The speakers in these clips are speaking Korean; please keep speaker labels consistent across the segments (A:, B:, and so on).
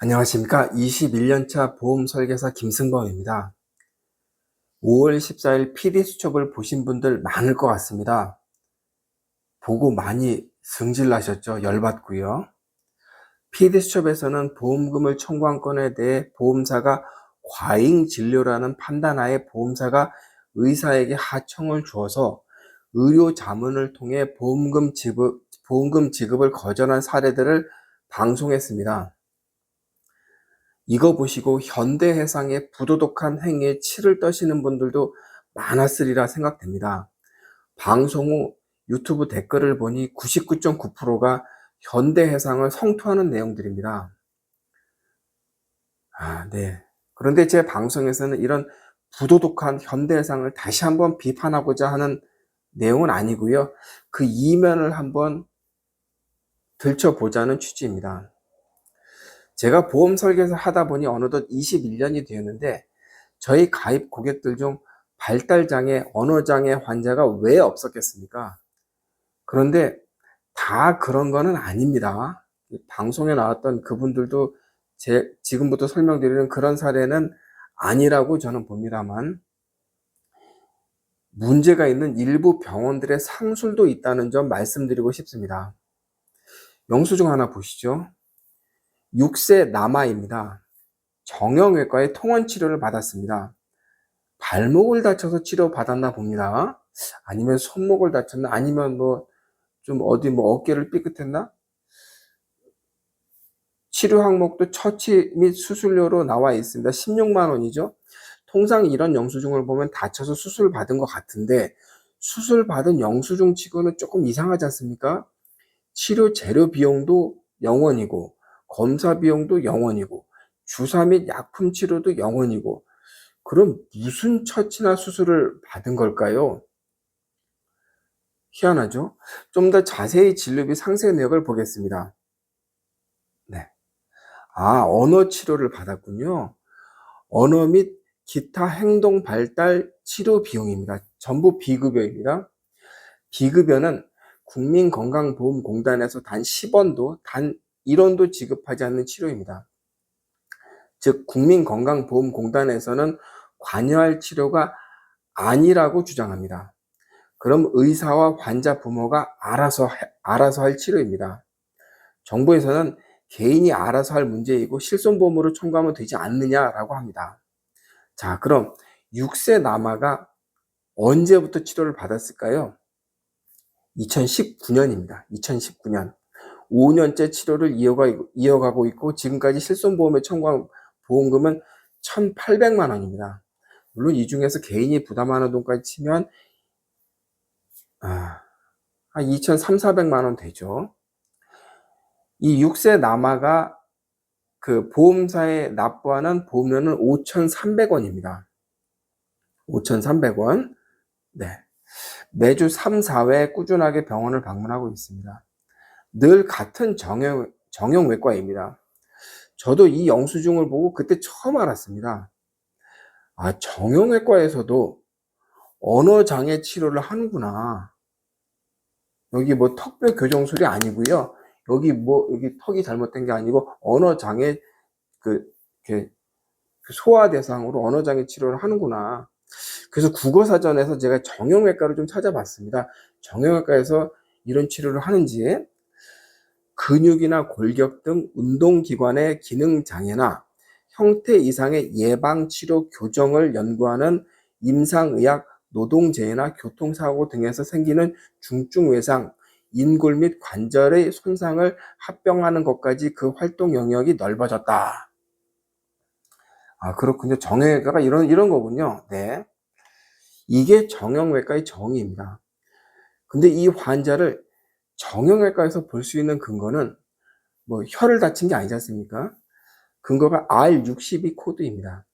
A: 안녕하십니까. 21년차 보험설계사 김승범입니다. 5월 14일 PD수첩을 보신 분들 많을 것 같습니다. 보고 많이 승질나셨죠? 열받고요. PD수첩에서는 보험금을 청구한 건에 대해 보험사가 과잉진료라는 판단하에 보험사가 의사에게 하청을 주어서 의료 자문을 통해 보험금 지급을 거절한 사례들을 방송했습니다. 이거 보시고 현대해상의 부도덕한 행위에 치를 떠시는 분들도 많았으리라 생각됩니다. 방송 후 유튜브 댓글을 보니 99.9%가 현대해상을 성토하는 내용들입니다. 네. 그런데 제 방송에서는 이런 부도덕한 현대해상을 다시 한번 비판하고자 하는 내용은 아니고요. 그 이면을 한번 들춰보자는 취지입니다. 제가 보험 설계사 하다 보니 어느덧 21년이 되었는데 저희 가입 고객들 중 발달장애, 언어장애 환자가 왜 없었겠습니까? 그런데 다 그런 거는 아닙니다. 방송에 나왔던 그분들도 지금부터 설명드리는 그런 사례는 아니라고 저는 봅니다만 문제가 있는 일부 병원들의 상술도 있다는 점 말씀드리고 싶습니다. 영수증 하나 보시죠. 6세 남아입니다. 정형외과에 통원 치료를 받았습니다. 발목을 다쳐서 치료받았나 봅니다. 아니면 손목을 다쳤나? 아니면 좀 어디 어깨를 삐끗했나? 치료 항목도 처치 및 수술료로 나와 있습니다. 16만 원이죠. 통상 이런 영수증을 보면 다쳐서 수술 받은 것 같은데 수술 받은 영수증 치고는 조금 이상하지 않습니까? 치료 재료 비용도 0원이고 검사 비용도 0원이고 주사 및 약품 치료도 0원이고 그럼 무슨 처치나 수술을 받은 걸까요? 희한하죠? 좀 더 자세히 진료비 상세 내역을 보겠습니다. 네. 언어 치료를 받았군요. 언어 및 기타 행동 발달 치료 비용입니다. 전부 비급여입니다. 비급여는 국민건강보험공단에서 단 10원도, 단 1원도 지급하지 않는 치료입니다. 즉, 국민건강보험공단에서는 관여할 치료가 아니라고 주장합니다. 그럼 의사와 환자 부모가 알아서 할 치료입니다. 정부에서는 개인이 알아서 할 문제이고 실손보험으로 청구하면 되지 않느냐라고 합니다. 자, 그럼 6세 남아가 언제부터 치료를 받았을까요? 2019년입니다. 2019년. 5년째 치료를 이어가고 있고 지금까지 실손보험에 청구한 보험금은 1,800만 원입니다. 물론 이 중에서 개인이 부담하는 돈까지 치면 한 2,300~400만 원 되죠. 이 6세 남아가 그 보험사에 납부하는 보험료는 5,300원입니다. 5,300원. 네. 매주 3, 4회 꾸준하게 병원을 방문하고 있습니다. 늘 같은 정형외과입니다. 저도 이 영수증을 보고 그때 처음 알았습니다. 정형외과에서도 언어장애 치료를 하는구나. 여기 턱뼈 교정술이 아니고요. 여기 턱이 잘못된 게 아니고 언어장애 소아 대상으로 언어장애 치료를 하는구나. 그래서 국어사전에서 제가 정형외과를 좀 찾아봤습니다. 정형외과에서 이런 치료를 하는지 근육이나 골격 등 운동기관의 기능장애나 형태 이상의 예방치료 교정을 연구하는 임상의학, 노동재해나 교통사고 등에서 생기는 중증 외상, 인골 및 관절의 손상을 합병하는 것까지 그 활동 영역이 넓어졌다. 그렇군요. 정형외과가 이런 거군요. 네. 이게 정형외과의 정의입니다. 근데 이 환자를 정형외과에서 볼 수 있는 근거는 혀를 다친 게 아니지 않습니까? 근거가 R62 코드입니다.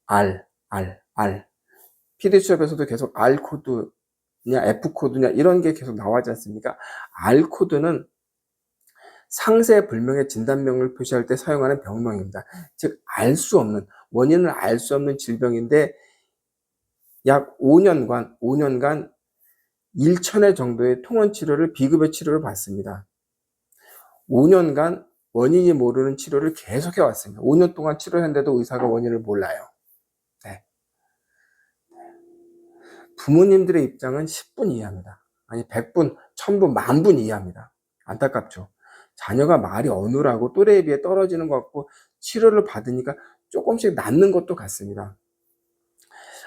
A: R. PD수첩에서도 계속 R 코드냐, F 코드냐, 이런 게 계속 나오지 않습니까? R 코드는 상세 불명의 진단명을 표시할 때 사용하는 병명입니다. 즉, 원인을 알 수 없는 질병인데, 약 5년간 1,000회 정도의 통원 치료를 비급여 치료를 받습니다. 5년간 원인이 모르는 치료를 계속 해왔습니다. 5년 동안 치료했는데도 의사가 원인을 몰라요. 네. 부모님들의 입장은 10분 이해합니다. 아니 100분, 1000분, 10,000분 이해합니다. 안타깝죠. 자녀가 말이 어눌하고 또래에 비해 떨어지는 것 같고 치료를 받으니까 조금씩 낫는 것도 같습니다.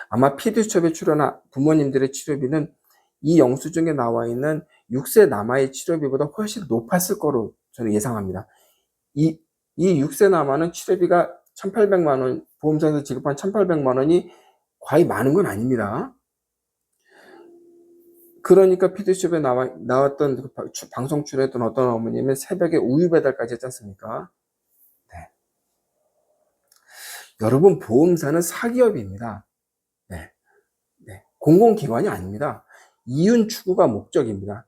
A: 아마 피드수첩에 출연한 부모님들의 치료비는 이 영수증에 나와 있는 6세 남아의 치료비보다 훨씬 높았을 거로 저는 예상합니다. 이 6세 남아는 치료비가 1,800만 원, 보험사에서 지급한 1,800만 원이 과히 많은 건 아닙니다. 그러니까 피드수첩에 나왔던 방송 출연했던 어떤 어머님은 새벽에 우유 배달까지 했지 않습니까? 네. 여러분, 보험사는 사기업입니다. 네. 네. 공공기관이 아닙니다. 이윤 추구가 목적입니다.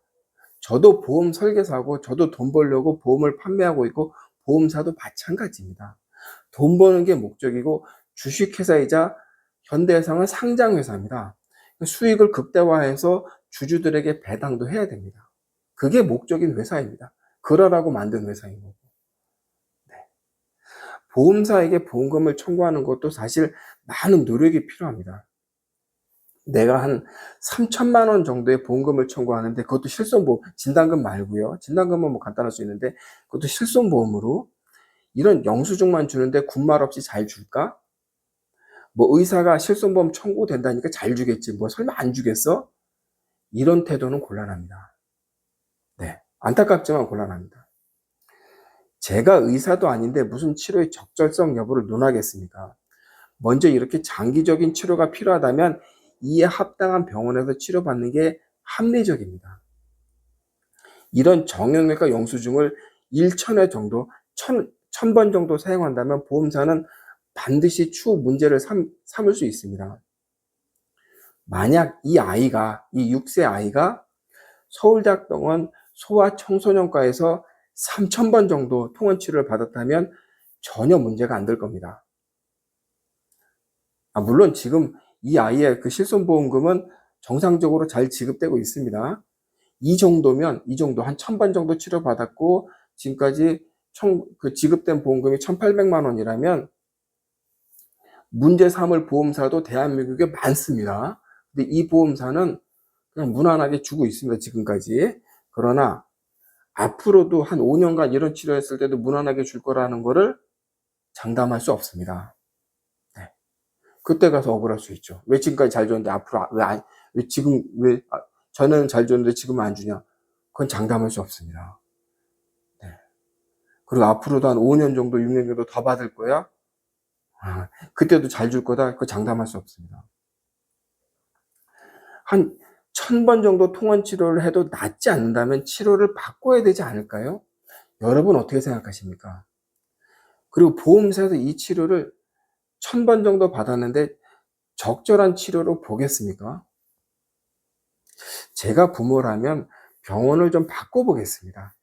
A: 저도 보험 설계사고 저도 돈 벌려고 보험을 판매하고 있고 보험사도 마찬가지입니다. 돈 버는 게 목적이고 주식회사이자 현대해상은 상장회사입니다. 수익을 극대화해서 주주들에게 배당도 해야 됩니다. 그게 목적인 회사입니다. 그러라고 만든 회사인 거고. 네. 보험사에게 보험금을 청구하는 것도 사실 많은 노력이 필요합니다. 내가 한 3천만 원 정도의 보험금을 청구하는데 그것도 실손보험, 진단금 말고요. 진단금은 뭐 간단할 수 있는데 그것도 실손보험으로 이런 영수증만 주는데 군말 없이 잘 줄까? 뭐 의사가 실손보험 청구된다니까 잘 주겠지. 뭐 설마 안 주겠어? 이런 태도는 곤란합니다. 네, 안타깝지만 곤란합니다. 제가 의사도 아닌데 무슨 치료의 적절성 여부를 논하겠습니까? 먼저 이렇게 장기적인 치료가 필요하다면 이에 합당한 병원에서 치료받는 게 합리적입니다. 이런 정형외과 영수증을 1,000회 정도, 1,000번 정도 사용한다면 보험사는 반드시 추후 문제를 삼을 수 있습니다. 만약 이 6세 아이가 서울대학병원 소아청소년과에서 3,000번 정도 통원 치료를 받았다면 전혀 문제가 안 될 겁니다. 물론 지금 이 아이의 그 실손보험금은 정상적으로 잘 지급되고 있습니다. 이 정도 한 1,000번 정도 치료받았고 지금까지 지급된 보험금이 1,800만 원이라면 문제 삼을 보험사도 대한민국에 많습니다. 근데 이 보험사는 그냥 무난하게 주고 있습니다. 지금까지. 그러나 앞으로도 한 5년간 이런 치료했을 때도 무난하게 줄 거라는 거를 장담할 수 없습니다. 네. 그때 가서 억울할 수 있죠. 왜 지금까지 잘 줬는데 앞으로 왜 전에는 잘 줬는데 지금은 안 주냐? 그건 장담할 수 없습니다. 네. 그리고 앞으로도 한 5년 정도, 6년 정도 더 받을 거야? 그때도 잘 줄 거다? 그거 장담할 수 없습니다. 한 1,000번 정도 통원 치료를 해도 낫지 않는다면 치료를 바꿔야 되지 않을까요? 여러분 어떻게 생각하십니까? 그리고 보험사에서 이 치료를 1,000번 정도 받았는데 적절한 치료로 보겠습니까? 제가 부모라면 병원을 좀 바꿔보겠습니다.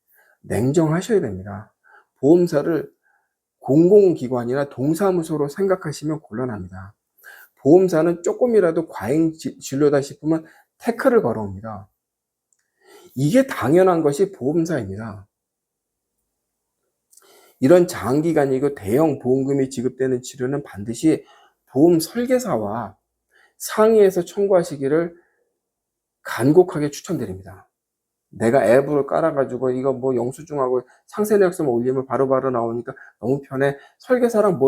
A: 냉정하셔야 됩니다. 보험사를 공공기관이나 동사무소로 생각하시면 곤란합니다. 보험사는 조금이라도 과잉 진료다 싶으면 태클을 걸어옵니다. 이게 당연한 것이 보험사입니다. 이런 장기간이고 대형 보험금이 지급되는 치료는 반드시 보험 설계사와 상의해서 청구하시기를 간곡하게 추천드립니다. 내가 앱을 깔아가지고 이거 뭐 영수증하고 상세 내역서만 올리면 바로바로 나오니까 너무 편해. 설계사랑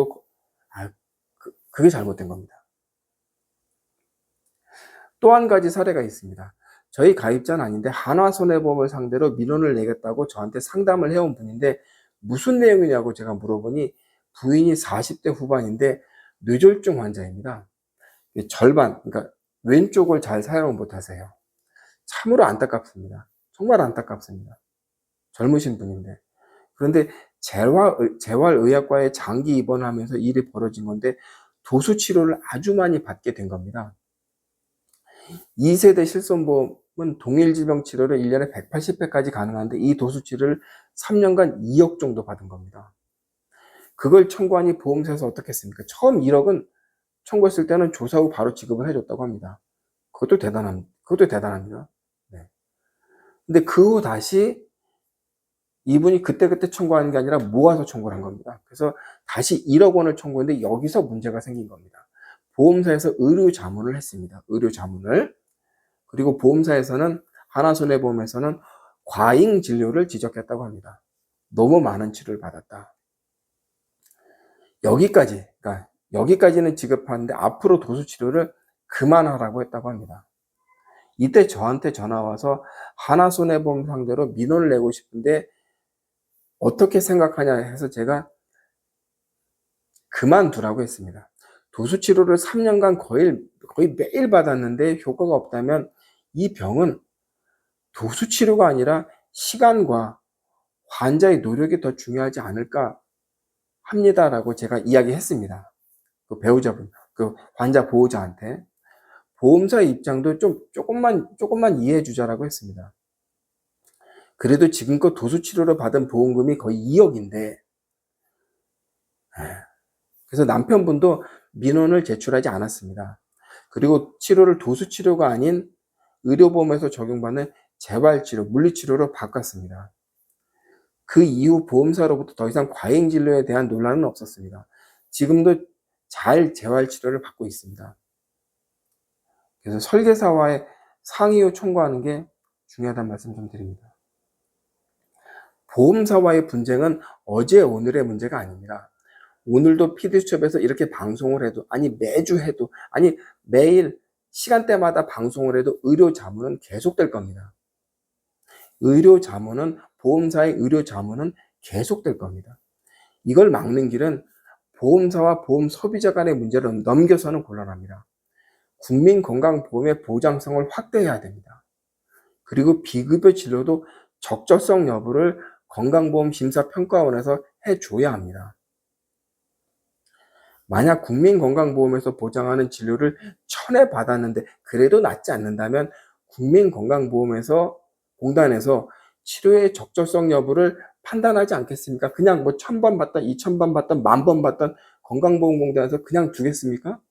A: 그게 잘못된 겁니다. 또 한 가지 사례가 있습니다. 저희 가입자는 아닌데 한화손해보험을 상대로 민원을 내겠다고 저한테 상담을 해온 분인데 무슨 내용이냐고 제가 물어보니 부인이 40대 후반인데 뇌졸중 환자입니다. 절반, 그러니까 왼쪽을 잘 사용을 못하세요. 참으로 안타깝습니다. 정말 안타깝습니다. 젊으신 분인데. 그런데 재활의학과에 장기 입원하면서 일이 벌어진 건데 도수치료를 아주 많이 받게 된 겁니다. 2세대 실손보험은 동일질병 치료를 1년에 180회까지 가능한데 이 도수치료를 3년간 2억 정도 받은 겁니다. 그걸 청구하니 보험사에서 어떻게 했습니까? 처음 1억은 청구했을 때는 조사 후 바로 지급을 해줬다고 합니다. 그것도 대단합니다. 네. 근데 그 후 다시 이분이 그때그때 청구하는 게 아니라 모아서 청구를 한 겁니다. 그래서 다시 1억 원을 청구했는데 여기서 문제가 생긴 겁니다. 보험사에서 의료 자문을 했습니다. 의료 자문을. 그리고 보험사에서는, 하나손해보험에서는 과잉 진료를 지적했다고 합니다. 너무 많은 치료를 받았다. 그러니까 여기까지는 지급하는데 앞으로 도수치료를 그만하라고 했다고 합니다. 이때 저한테 전화와서 하나손해보험 상대로 민원을 내고 싶은데 어떻게 생각하냐 해서 제가 그만두라고 했습니다. 도수치료를 3년간 거의 매일 받았는데 효과가 없다면 이 병은 도수치료가 아니라 시간과 환자의 노력이 더 중요하지 않을까 합니다라고 제가 이야기했습니다. 그 배우자분, 그 환자 보호자한테. 보험사 입장도 조금만 이해해 주자라고 했습니다. 그래도 지금껏 도수치료를 받은 보험금이 거의 2억인데, 그래서 남편분도 민원을 제출하지 않았습니다. 그리고 치료를 도수치료가 아닌 의료보험에서 적용받는 재활치료, 물리치료로 바꿨습니다. 그 이후 보험사로부터 더 이상 과잉진료에 대한 논란은 없었습니다. 지금도 잘 재활치료를 받고 있습니다. 그래서 설계사와의 상의 후 청구하는 게 중요하다는 말씀 좀 드립니다. 보험사와의 분쟁은 어제 오늘의 문제가 아닙니다. 오늘도 PD수첩에서 이렇게 방송을 해도, 아니 매주 해도, 아니 매일 시간대마다 방송을 해도 의료 자문은 계속될 겁니다. 보험사의 의료 자문은 계속될 겁니다. 이걸 막는 길은 보험사와 보험 소비자 간의 문제를 넘겨서는 곤란합니다. 국민건강보험의 보장성을 확대해야 됩니다. 그리고 비급여 진료도 적절성 여부를 건강보험심사평가원에서 해줘야 합니다. 만약 국민건강보험에서 보장하는 진료를 1000회 받았는데 그래도 낫지 않는다면 국민건강보험에서 공단에서 치료의 적절성 여부를 판단하지 않겠습니까? 그냥 뭐 1000번 받던, 2000번 받던, 10,000번 받던 건강보험공단에서 그냥 두겠습니까?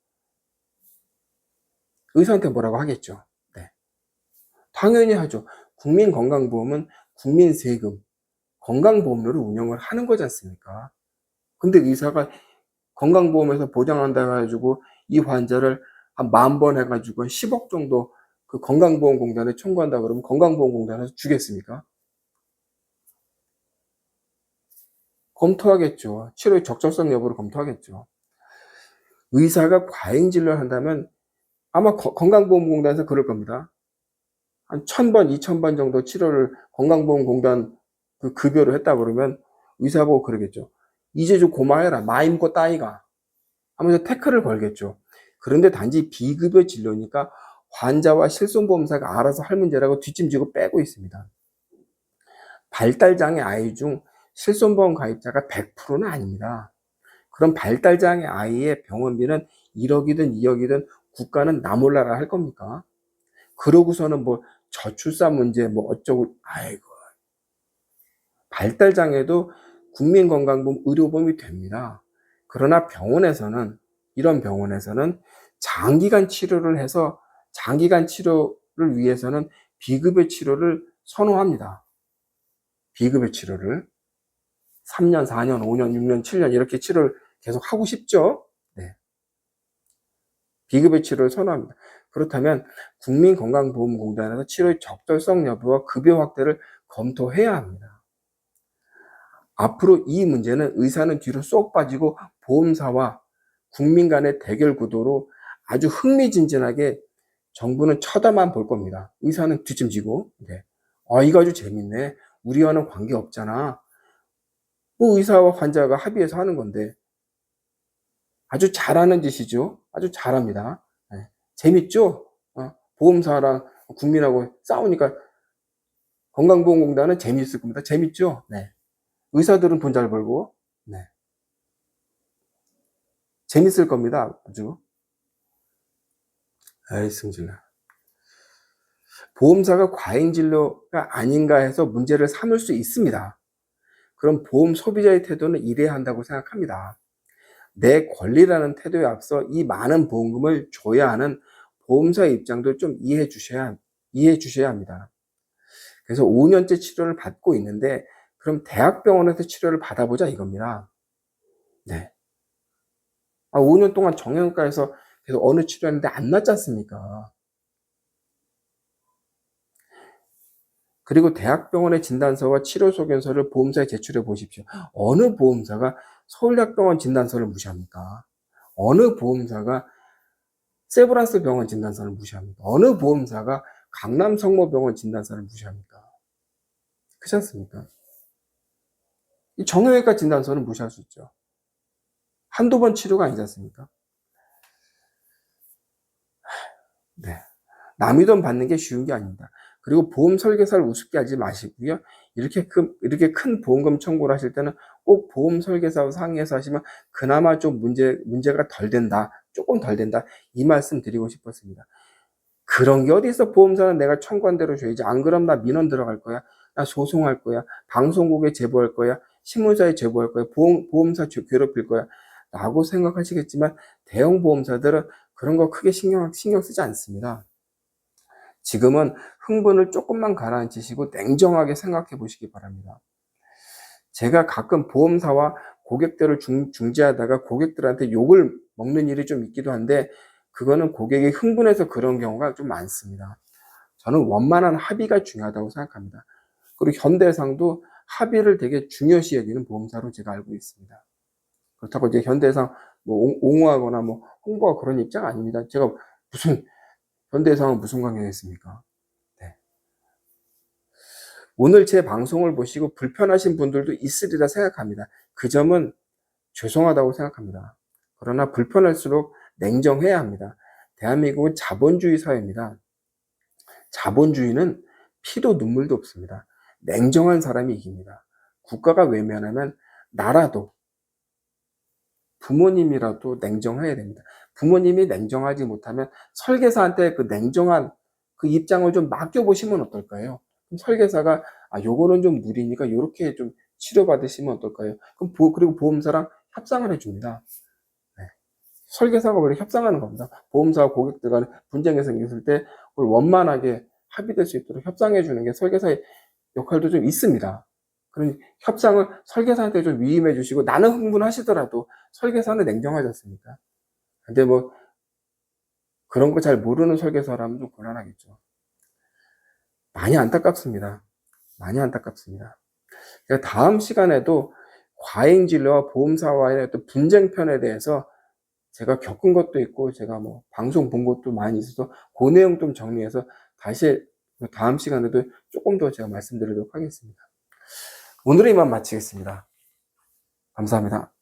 A: 의사한테 뭐라고 하겠죠. 네. 당연히 하죠. 국민건강보험은 국민 세금, 건강보험료를 운영을 하는 거지 않습니까? 근데 의사가 건강보험에서 보장한다 해가지고 이 환자를 한 10,000번 해가지고 10억 정도 그 건강보험공단에 청구한다 그러면 건강보험공단에서 주겠습니까? 검토하겠죠. 치료의 적절성 여부를 검토하겠죠. 의사가 과잉 진료를 한다면 아마 건강보험공단에서 그럴 겁니다. 한 1000번, 2000번 정도 치료를 건강보험공단 그 급여로 했다 그러면 의사 보고 그러겠죠. 이제 좀 고마해라. 마임고 따이가. 하면서 태클을 걸겠죠. 그런데 단지 비급여 진료니까 환자와 실손보험사가 알아서 할 문제라고 뒷짐지고 빼고 있습니다. 발달장애 아이 중 실손보험 가입자가 100%는 아닙니다. 그럼 발달장애 아이의 병원비는 1억이든 2억이든 국가는 나 몰라라 할 겁니까? 그러고서는 뭐 저출산 문제 뭐 어쩌고, 아이고. 발달장애도 국민건강보험 의료보험이 됩니다. 그러나 이런 병원에서는 장기간 치료를 위해서는 비급여 치료를 선호합니다. 비급여 치료를 3년, 4년, 5년, 6년, 7년 이렇게 치료를 계속 하고 싶죠. 네. 비급여 치료를 선호합니다. 그렇다면 국민건강보험공단에서 치료의 적절성 여부와 급여 확대를 검토해야 합니다. 앞으로 이 문제는 의사는 뒤로 쏙 빠지고 보험사와 국민 간의 대결 구도로 아주 흥미진진하게 정부는 쳐다만 볼 겁니다. 의사는 뒷짐지고. 네. 이거 아주 재밌네. 우리와는 관계없잖아. 뭐 의사와 환자가 합의해서 하는 건데. 아주 잘하는 짓이죠. 아주 잘합니다. 네. 재밌죠? 보험사랑 국민하고 싸우니까 건강보험공단은 재밌을 겁니다. 재밌죠? 네. 의사들은 돈 잘 벌고. 네. 재밌을 겁니다. 아주. 에이, 승질나. 보험사가 과잉진료가 아닌가 해서 문제를 삼을 수 있습니다. 그럼 보험 소비자의 태도는 이래야 한다고 생각합니다. 내 권리라는 태도에 앞서 이 많은 보험금을 줘야 하는 보험사의 입장도 좀 이해해 주셔야 합니다. 그래서 5년째 치료를 받고 있는데 그럼 대학병원에서 치료를 받아보자 이겁니다. 네. 5년 동안 정형외과에서 계속 어느 치료했는데 안 낫지 않습니까? 그리고 대학병원의 진단서와 치료 소견서를 보험사에 제출해 보십시오. 어느 보험사가 서울대학병원 진단서를 무시합니까? 어느 보험사가 세브란스 병원 진단서를 무시합니까? 어느 보험사가 강남성모병원 진단서를 무시합니까? 그렇지 않습니까? 이 정형외과 진단서는 무시할 수 있죠. 한두 번 치료가 아니지 않습니까? 네. 남의 돈 받는 게 쉬운 게 아닙니다. 그리고 보험 설계사를 우습게 하지 마시고요. 이렇게 큰 보험금 청구를 하실 때는 꼭 보험 설계사와 상의해서 하시면 그나마 좀 문제가 덜 된다. 조금 덜 된다. 이 말씀 드리고 싶었습니다. 그런 게 어디 있어. 보험사는 내가 청구한 대로 줘야지. 안 그럼 나 민원 들어갈 거야. 나 소송할 거야. 방송국에 제보할 거야. 신문사에 제보할 거야. 보험사 괴롭힐 거야. 라고 생각하시겠지만 대형 보험사들은 그런 거 크게 신경 쓰지 않습니다. 지금은 흥분을 조금만 가라앉히시고 냉정하게 생각해 보시기 바랍니다. 제가 가끔 보험사와 고객들을 중재하다가 고객들한테 욕을 먹는 일이 좀 있기도 한데 그거는 고객이 흥분해서 그런 경우가 좀 많습니다. 저는 원만한 합의가 중요하다고 생각합니다. 그리고 현대해상도 합의를 되게 중요시 여기는 보험사로 제가 알고 있습니다. 그렇다고 이제 현대해상 뭐 옹호하거나 뭐 홍보하고 그런 입장 아닙니다. 제가 무슨 현대해상은 무슨 관계가 있습니까? 네. 오늘 제 방송을 보시고 불편하신 분들도 있으리라 생각합니다. 그 점은 죄송하다고 생각합니다. 그러나 불편할수록 냉정해야 합니다. 대한민국은 자본주의 사회입니다. 자본주의는 피도 눈물도 없습니다. 냉정한 사람이 이깁니다. 국가가 외면하면 나라도 부모님이라도 냉정해야 됩니다. 부모님이 냉정하지 못하면 설계사한테 그 냉정한 그 입장을 좀 맡겨보시면 어떨까요? 그럼 설계사가 요거는 좀 무리니까 요렇게 좀 치료받으시면 어떨까요? 그럼 그리고 보험사랑 협상을 해줍니다. 네. 설계사가 원래 협상하는 겁니다. 보험사와 고객들 간에 분쟁이 생겼을 때 그걸 원만하게 합의될 수 있도록 협상해 주는 게 설계사의 역할도 좀 있습니다. 그러니 협상을 설계사한테 좀 위임해 주시고 나는 흥분하시더라도 설계사는 냉정하지 않습니까? 근데 뭐 그런 거 잘 모르는 설계사라면 좀 곤란하겠죠. 많이 안타깝습니다. 많이 안타깝습니다. 제가 다음 시간에도 과잉진료와 보험사와의 어떤 분쟁편에 대해서 제가 겪은 것도 있고 제가 뭐 방송 본 것도 많이 있어서 그 내용 좀 정리해서 다시 다음 시간에도 조금 더 제가 말씀드리도록 하겠습니다. 오늘은 이만 마치겠습니다. 감사합니다.